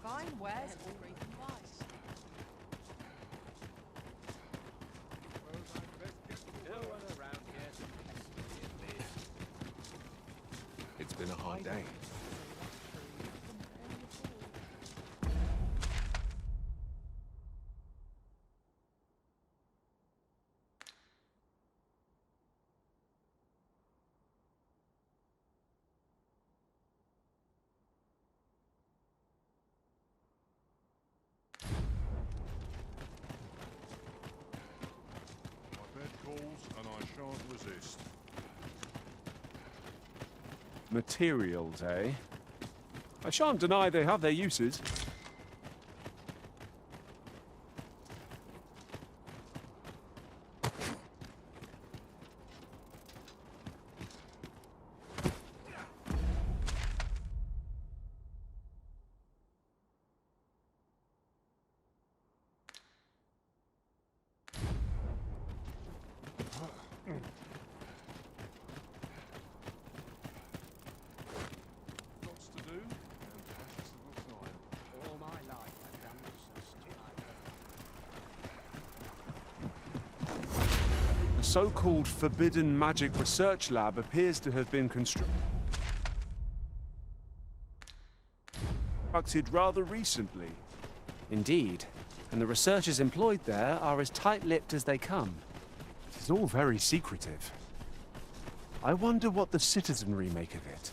Fine wares all breaking wise. No one around here to pester me, is It's been a hard day. My bed calls and I shan't resist. Materials, eh? I shan't deny they have their uses. Lots to do and precious little time. all my life I've done this. The so-called Forbidden Magic Research Lab appears to have been constructed rather recently. Indeed, and the researchers employed there are as tight-lipped as they come. It is all very secretive. I wonder what the citizenry make of it.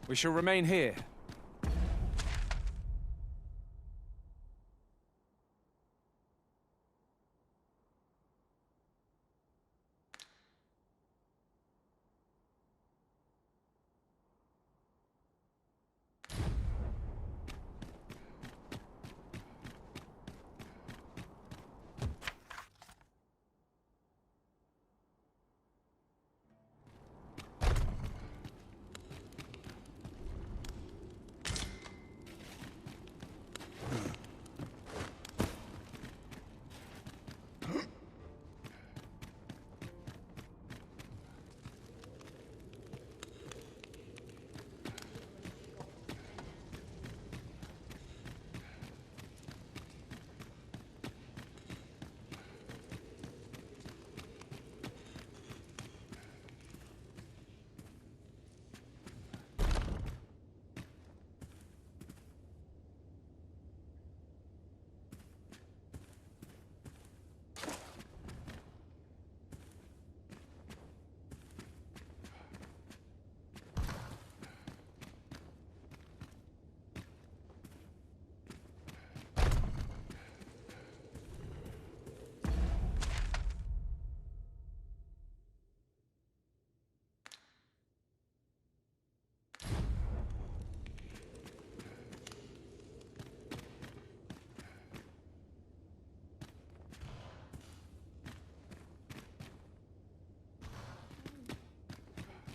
We shall remain here.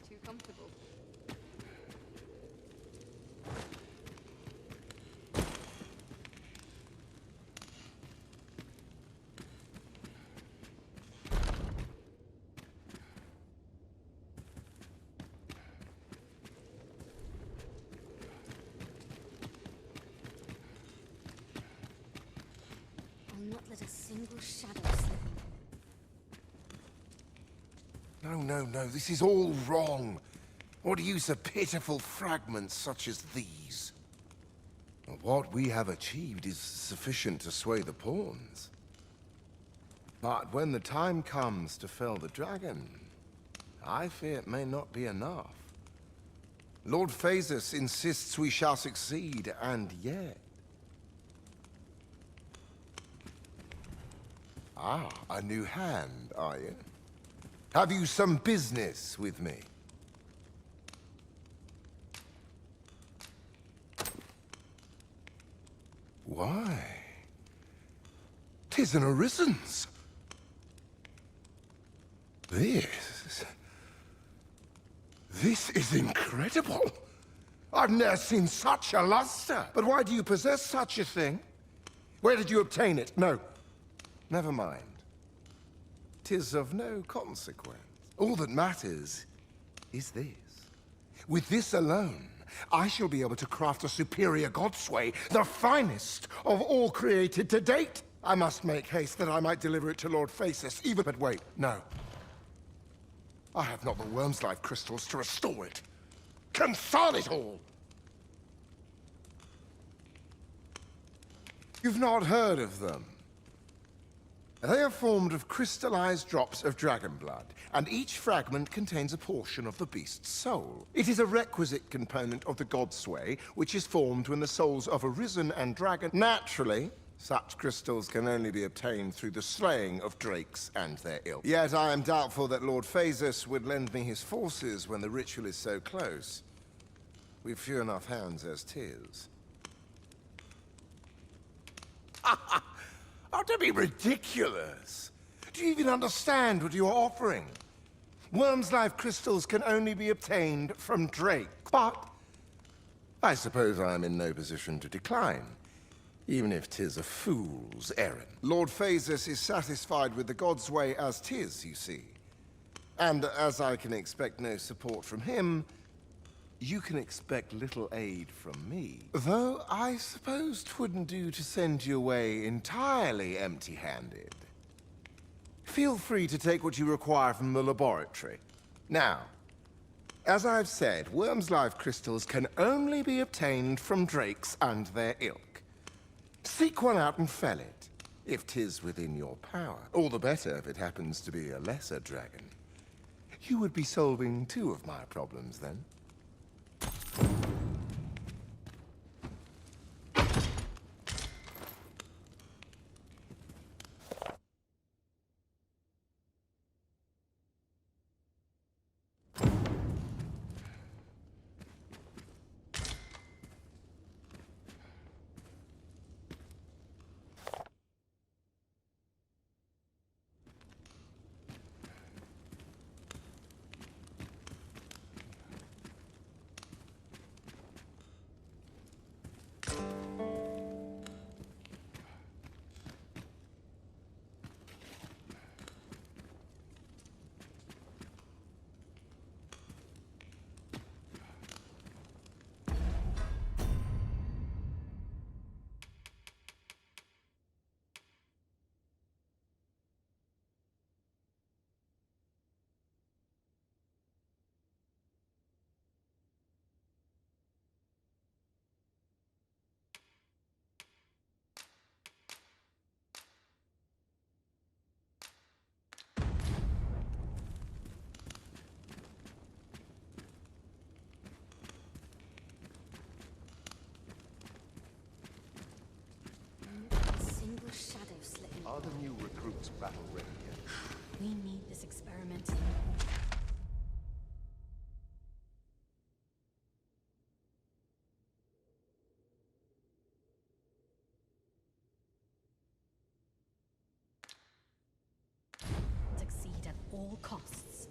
Too comfortable. I'll not let a single shadow slip. No, this is all wrong. What use of pitiful fragments such as these? What we have achieved is sufficient to sway the pawns. But when the time comes to fell the dragon, I fear it may not be enough. Lord Phasus insists we shall succeed, and yet... Ah, a new hand, are you? Have you some business with me? Why? 'Tis an orisons. This is incredible. I've never seen such a luster. But why do you possess such a thing? Where did you obtain it? No, never mind. 'Tis of no consequence. All that matters is this. With this alone, I shall be able to craft a superior godsway, the finest of all created to date. I must make haste that I might deliver it to Lord Phasis, even— But wait, no. I have not the worm's life crystals to restore it. Confound it all! You've not heard of them. They are formed of crystallized drops of dragon blood, and each fragment contains a portion of the beast's soul. It is a requisite component of the godsway, which is formed when the souls of a risen and dragon— Naturally, such crystals can only be obtained through the slaying of drakes and their ilk. Yet I am doubtful that Lord Phasis would lend me his forces when the ritual is so close. We've few enough hands as 'tis. Oh, don't be ridiculous! Do you even understand what you're offering? Worm's life crystals can only be obtained from Drake, but I suppose I'm in no position to decline, even if 'tis a fool's errand. Lord Phasis is satisfied with the godsway as 'tis, you see. And as I can expect no support from him, you can expect little aid from me. Though I suppose 'twouldn't do to send you away entirely empty-handed. Feel free to take what you require from the laboratory. Now, as I've said, worm's life crystals can only be obtained from drakes and their ilk. Seek one out and fell it, if 'tis within your power. All the better if it happens to be a lesser dragon. You would be solving 2 of my problems then. Are the new recruits battle ready yet? We need this experiment. Succeed at all costs.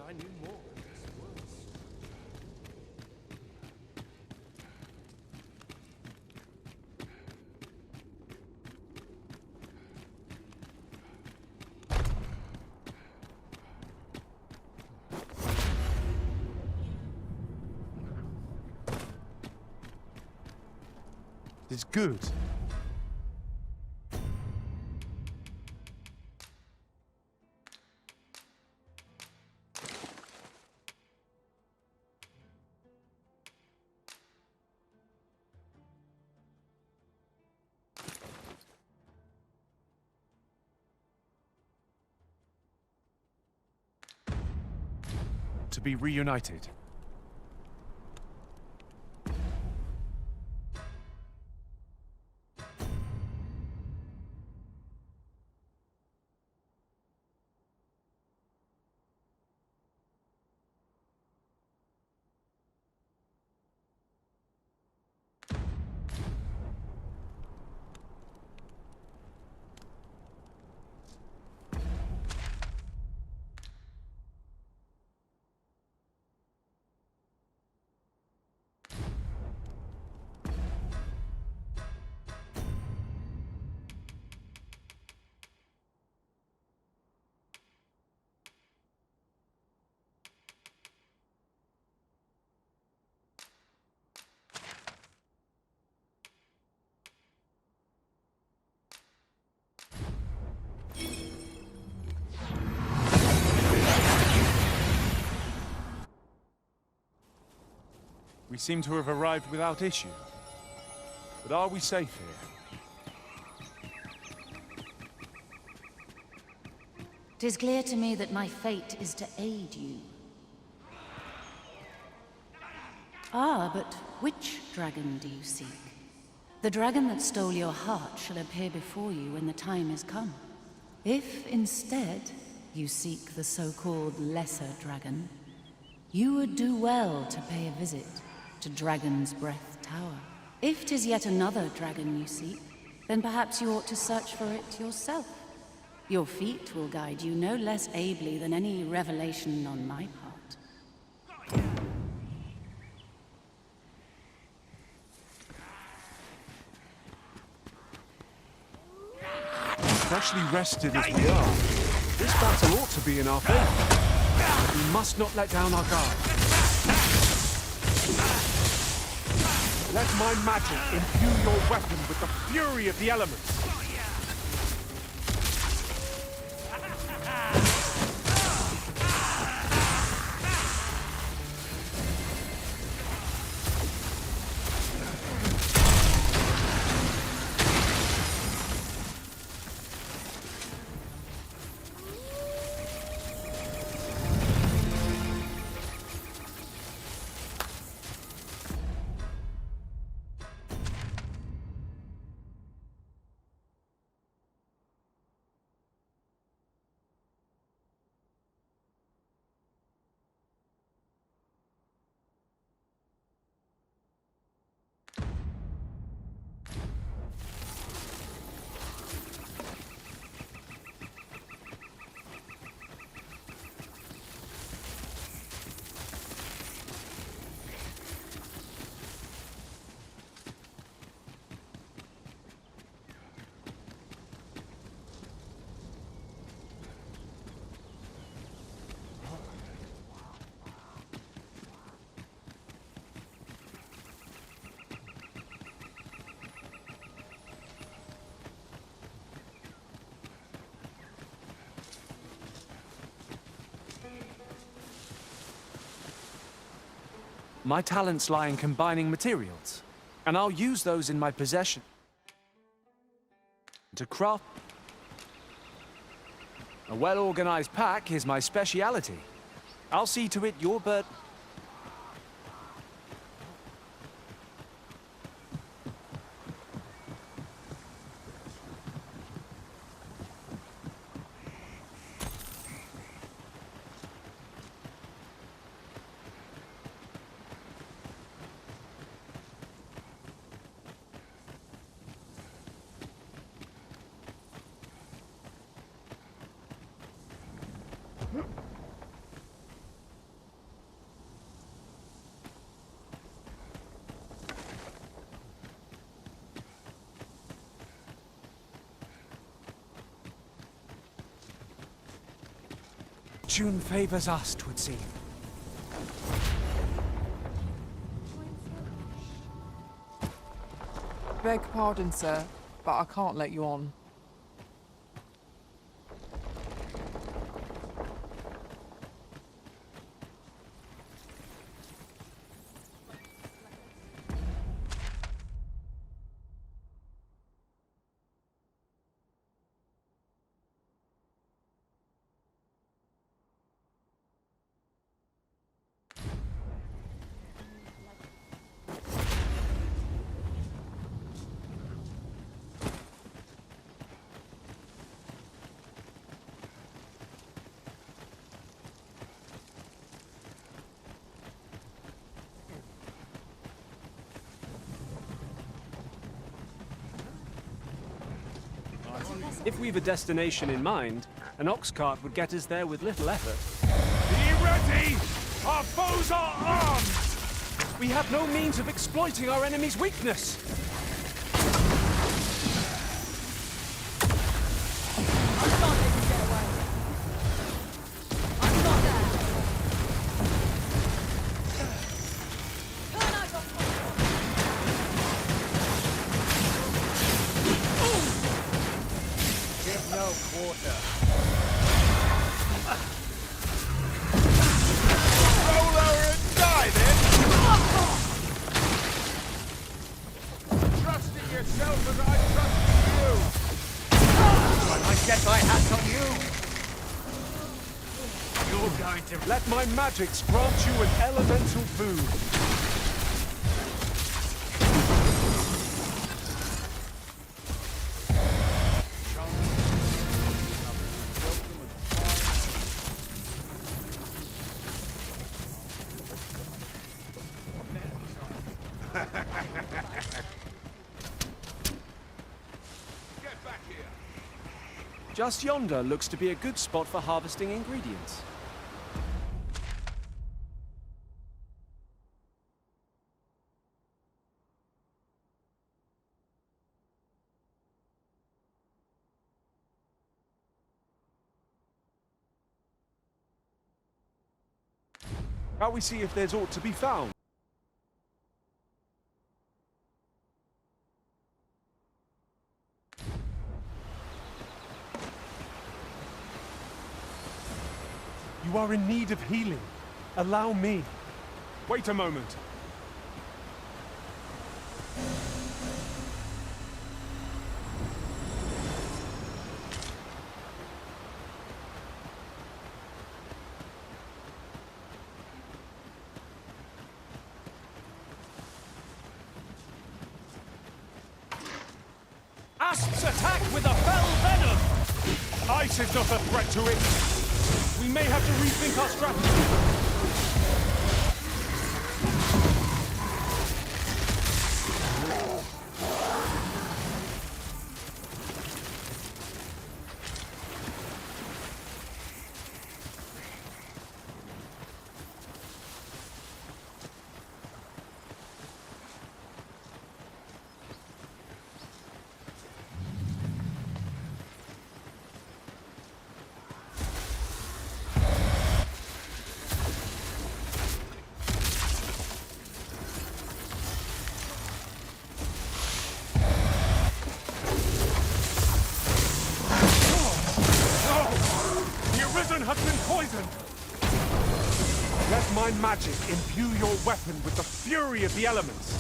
I knew more of this world. It's good. To be reunited. We seem to have arrived without issue. But are we safe here? 'Tis clear to me that my fate is to aid you. Ah, but which dragon do you seek? The dragon that stole your heart shall appear before you when the time is come. If instead you seek the so-called lesser dragon, you would do well to pay a visit to Dragon's Breath Tower. If 'tis yet another dragon you seek, then perhaps you ought to search for it yourself. Your feet will guide you no less ably than any revelation on my part. Freshly rested as we are, this battle ought to be in our favor. We must not let down our guard. Let my magic imbue your weapon with the fury of the elements. My talents lie in combining materials, and I'll use those in my possession to craft. A well-organized pack is my speciality. I'll see to it your bird. Fortune favors us, 'twould seem. Beg pardon, sir, but I can't let you on. If we've a destination in mind, an ox cart would get us there with little effort. Be ready! Our foes are armed! We have no means of exploiting our enemy's weakness. Roll over and die then! yourself as I trust you! But I get my hat on you! You're going to... Let my magics grant you an elemental boon. Just yonder looks to be a good spot for harvesting ingredients. Shall we see if there's aught to be found? You are in need of healing. Allow me. Wait a moment. Asps attack with a fell venom! Ice is not a threat to it. We may have to rethink our strategy. Has been poisoned! Let my magic imbue your weapon with the fury of the elements.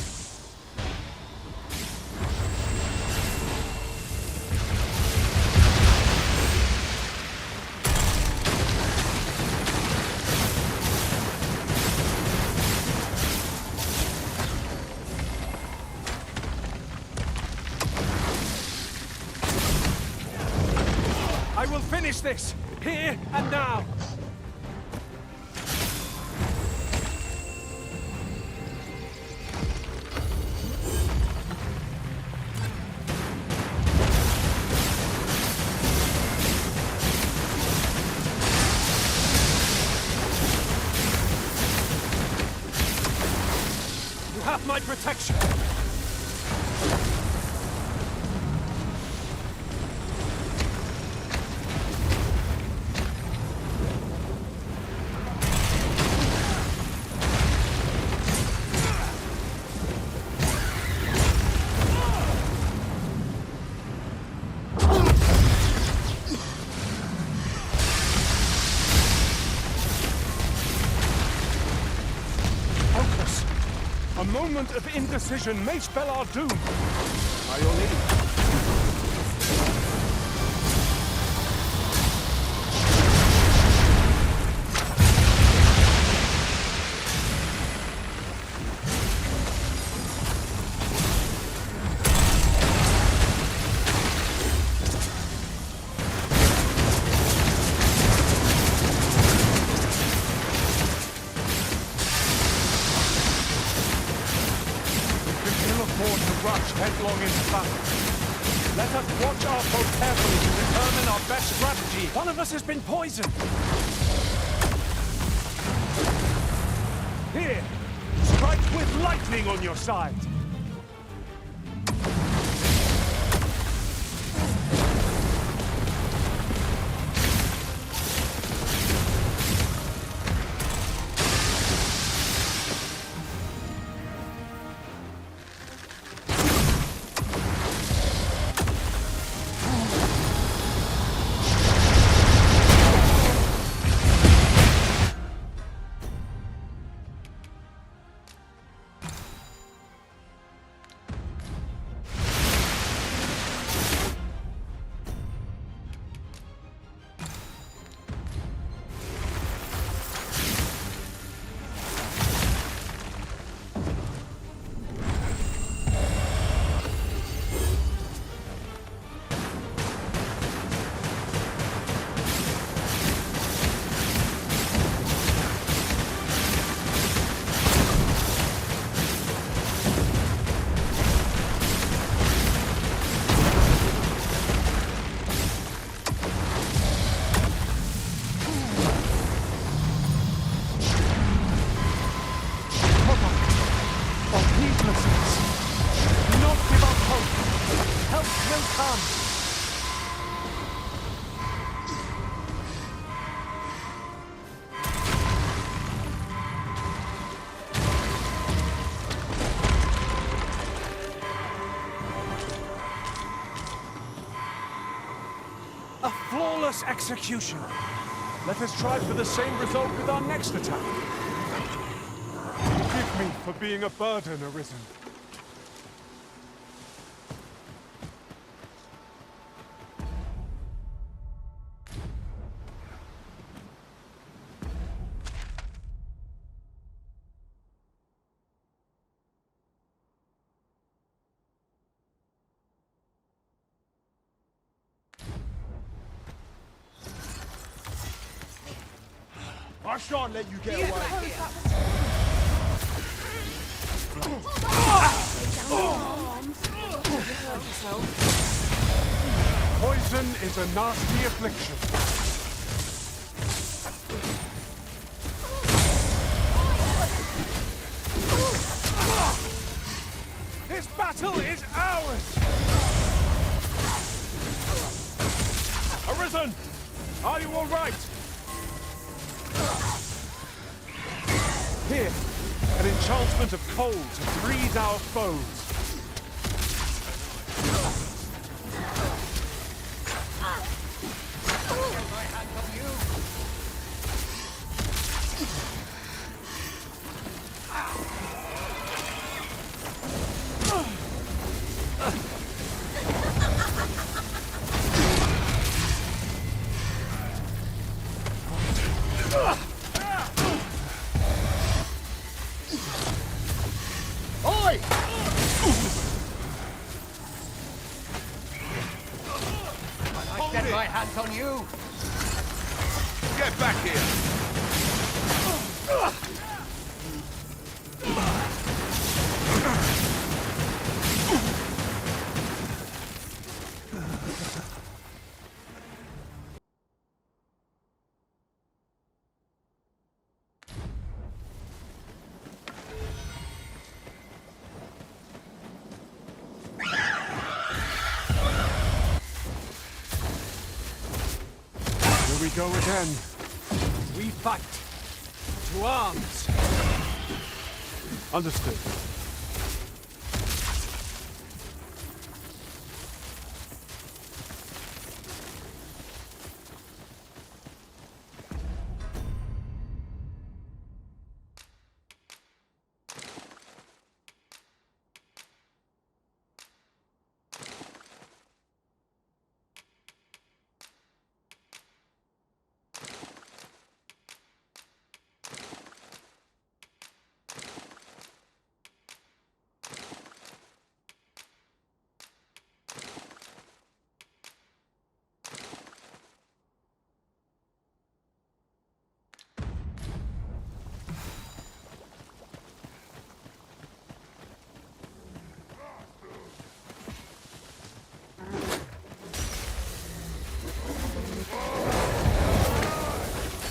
I will finish this! Here and now! You have my protection! A moment of indecision may spell our doom. By your leave. Rush headlong into battle. Let us watch our foe carefully to determine our best strategy. One of us has been poisoned. Here, strike with lightning on your side. will come. A flawless execution. Let us try for the same result with our next attack. Forgive me for being a burden, Arisen. I shan't let you get away. Poison is a nasty affliction. This battle is ours! Arisen! Are you all right? Here, an enchantment of cold to freeze our foes. Get my hands on you! Get back here! Here we go again. We fight. To arms. Understood.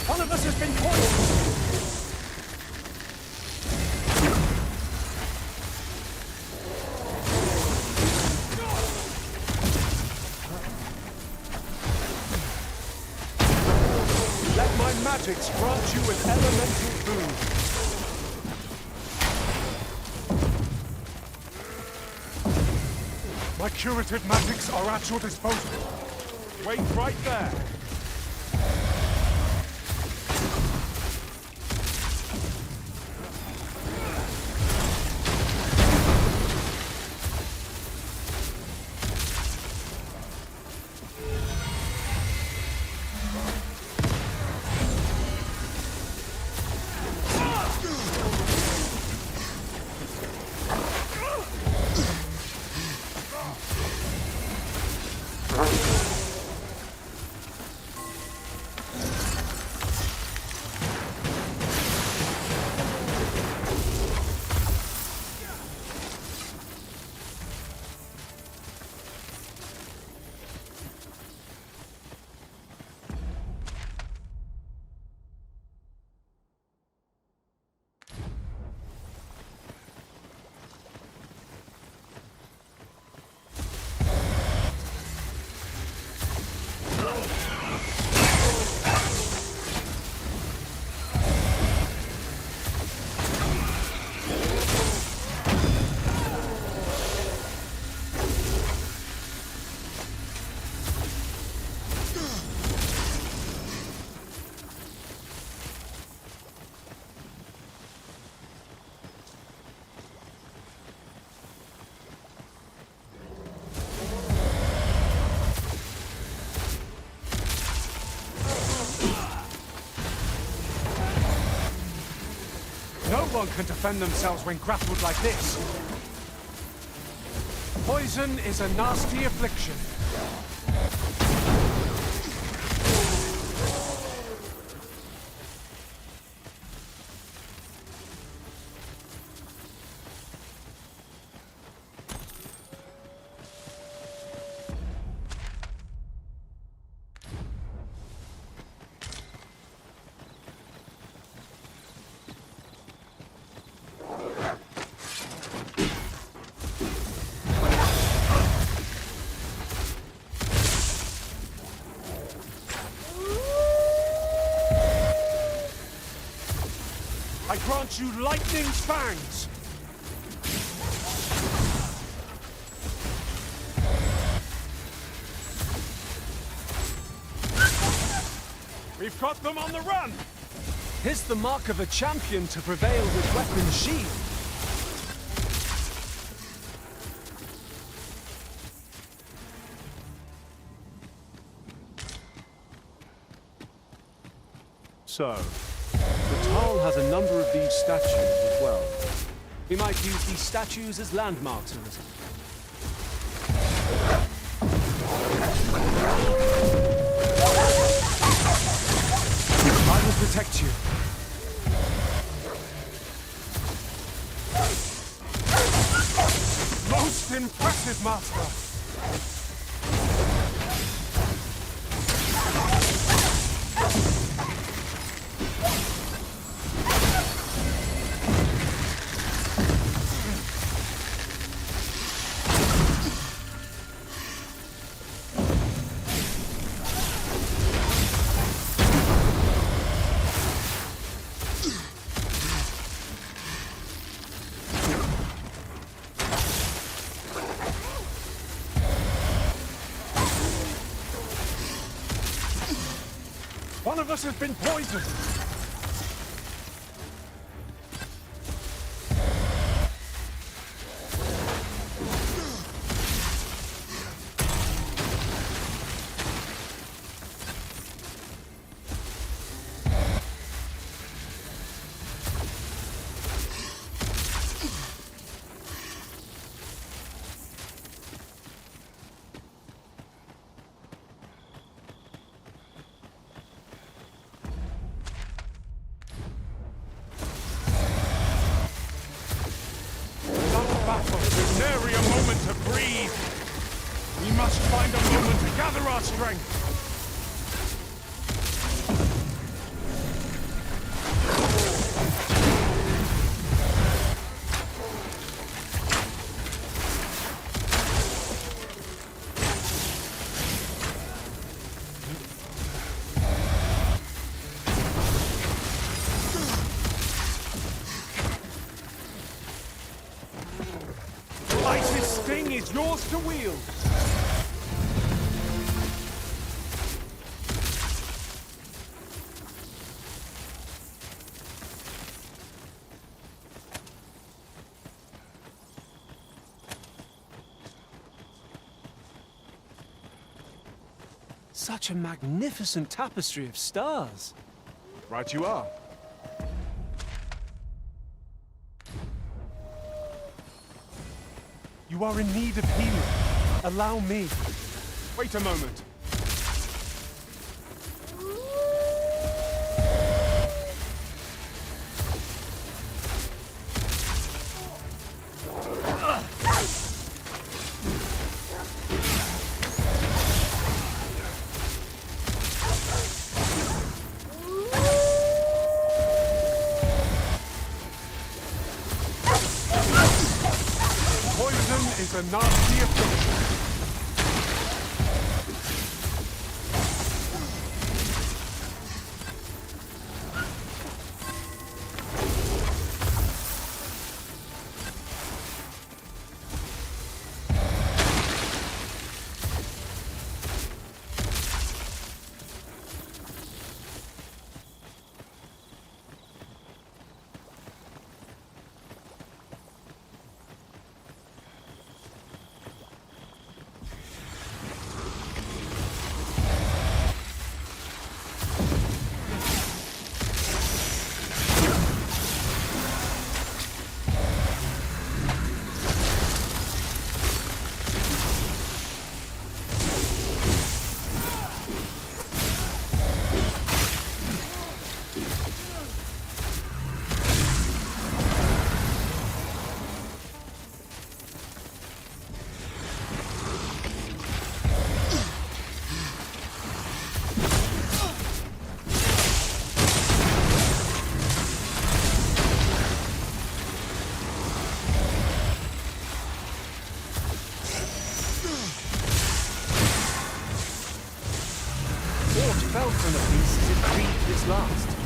One of us has been poisoned! Let my magics grant you an elemental boon. My curative magics are at your disposal. Wait right there. one can defend themselves when grappled like this. Poison is a nasty affliction. I grant you lightning's fangs! We've got them on the run! 'Tis the mark of a champion to prevail with weapons sheathed. So, the Tal has a number of these statues as well. We might use these statues as landmarks, Elizabeth. I will protect you. Most impressive, Master! One of us has been poisoned! With nary a moment to breathe. We must find a moment to gather our strength. Ice's sting is yours to wield. Such a magnificent tapestry of stars. Right you are. You are in need of healing. Allow me. Wait a moment. Poison is a nasty affliction. read this last.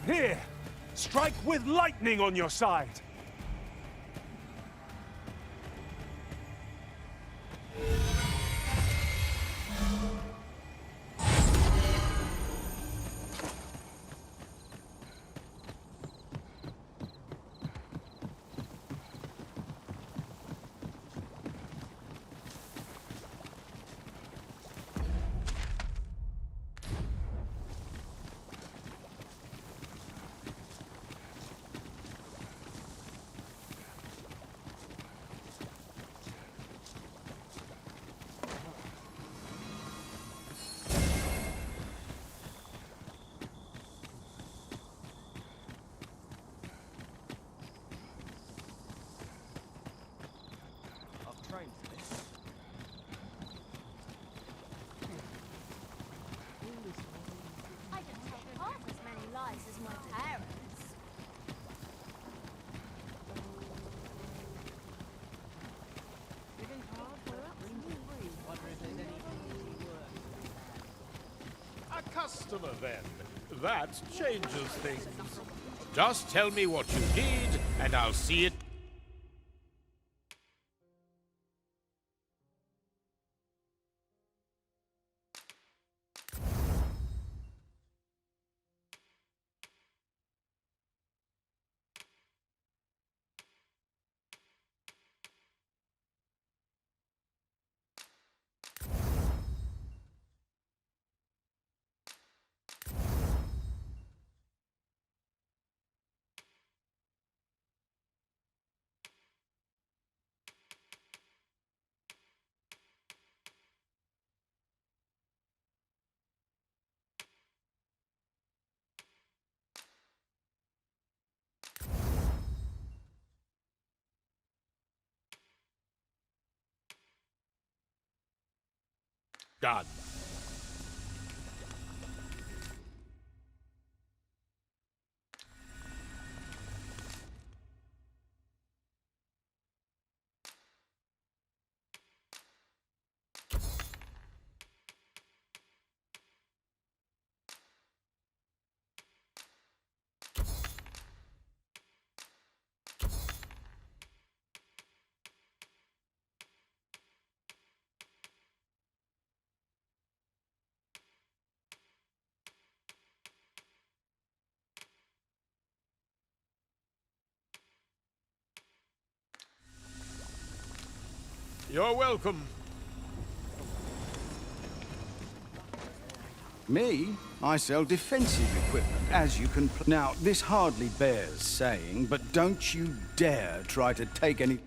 Here! Strike with lightning on your side! I've trained for this. I don't tell half as many lies as my parents. A customer, then. That changes things. Just tell me what you need, and I'll see it. Done. You're welcome. Me? I sell defensive equipment, as you can... Now, this hardly bears saying, but don't you dare try to take any...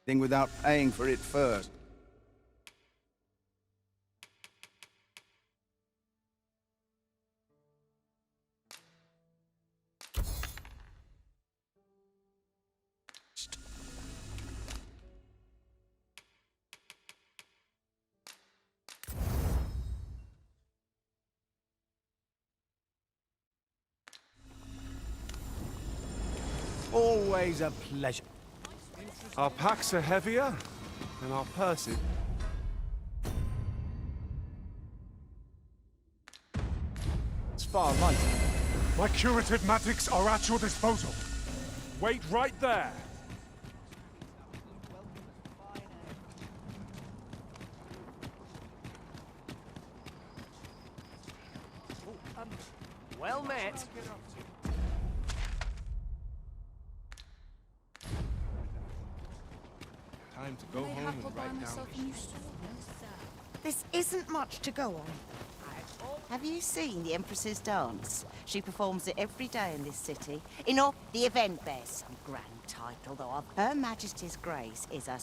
thing without paying for it first. Always a pleasure. Our packs are heavier, and our purses... far lighter. My curative magics are at your disposal. Wait right there. Well met. Time to go home and write down. This isn't much to go on. Have you seen the Empress's dance? She performs it every day in this city. You know, the event bears some grand title, though. Her Majesty's Grace is a... I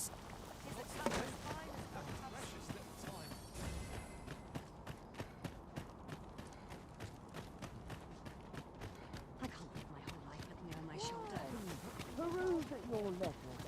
can't live my whole life looking over my shoulder. Peruse at your letter.